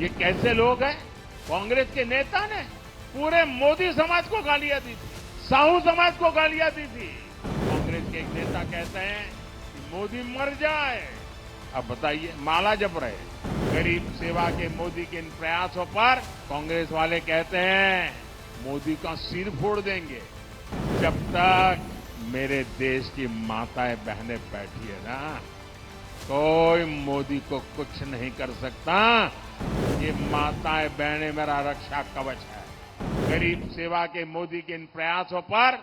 ये कैसे लोग हैं? कांग्रेस के नेता ने पूरे मोदी समाज को गालियां दी थी, साहू समाज को गालियां दी थी। कांग्रेस के एक नेता कहते हैं कि मोदी मर जाए। अब बताइए, माला जप रहे गरीब सेवा के मोदी के इन प्रयासों पर कांग्रेस वाले कहते हैं मोदी का सिर फोड़ देंगे। जब तक मेरे देश की माताएं बहनें बैठी है ना, कोई मोदी को कुछ नहीं कर सकता। ये माताएं बहनें मेरा रक्षा कवच है। गरीब सेवा के मोदी के इन प्रयासों पर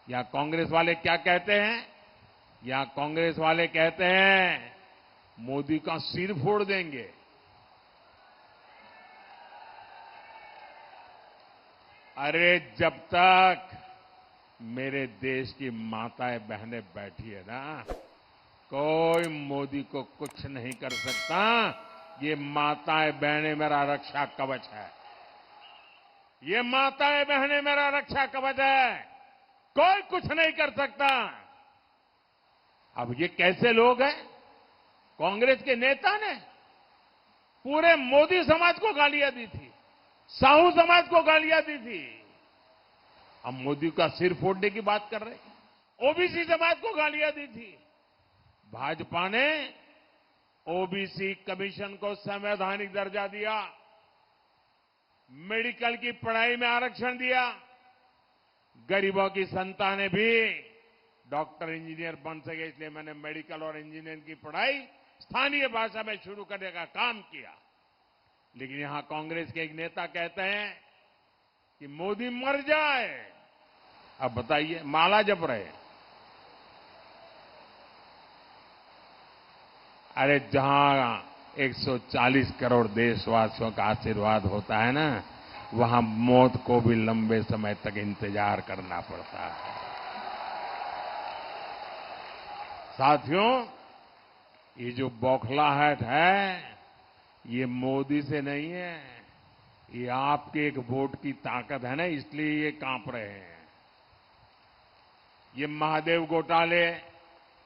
या कांग्रेस वाले क्या कहते हैं? या कांग्रेस वाले कहते हैं मोदी का सिर फोड़ देंगे। अरे जब तक मेरे देश की माताएं बहनें बैठी है ना, कोई मोदी को कुछ नहीं कर सकता। ये माताएं बहनें मेरा रक्षा कवच है। ये माताएं बहनें मेरा रक्षा कवच है। कोई कुछ नहीं कर सकता। अब ये कैसे लोग हैं? कांग्रेस के नेता ने पूरे मोदी समाज को गालियां दी थी, साहू समाज को गालियां दी थी। अब मोदी का सिर फोड़ने की बात कर रहे हैं। ओबीसी समाज को गालियां दी थी। भाजपा ने ओबीसी कमीशन को संवैधानिक दर्जा दिया, मेडिकल की पढ़ाई में आरक्षण दिया, गरीबों की संतानें भी डॉक्टर इंजीनियर बन सके, इसलिए मैंने मेडिकल और इंजीनियरिंग की पढ़ाई स्थानीय भाषा में शुरू करने का काम किया। लेकिन यहां कांग्रेस के एक नेता कहते हैं कि मोदी मर जाए। अब बताइए, माला जप रहे। अरे जहां 140 करोड़ देशवासियों का आशीर्वाद होता है ना, वहां मौत को भी लंबे समय तक इंतजार करना पड़ता है। साथियों, ये जो बौखलाहट है, ये मोदी से नहीं है, ये आपके एक वोट की ताकत है ना, इसलिए ये कांप रहे हैं। ये महादेव घोटाले,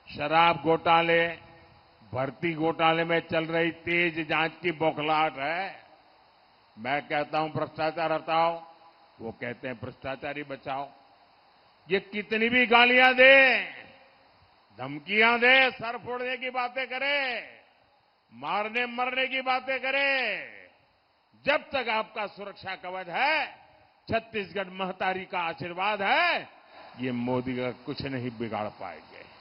शराब घोटाले, भर्ती घोटाले में चल रही तेज जांच की बौखलाहट है। मैं कहता हूं भ्रष्टाचार हटाओ, वो कहते हैं भ्रष्टाचारी बचाओ। ये कितनी भी गालियां दे, धमकियां दे, सर फोड़ने की बातें करे, मारने मरने की बातें करे, जब तक आपका सुरक्षा कवच है, छत्तीसगढ़ महतारी का आशीर्वाद है, ये मोदी का कुछ नहीं बिगाड़ पाएंगे।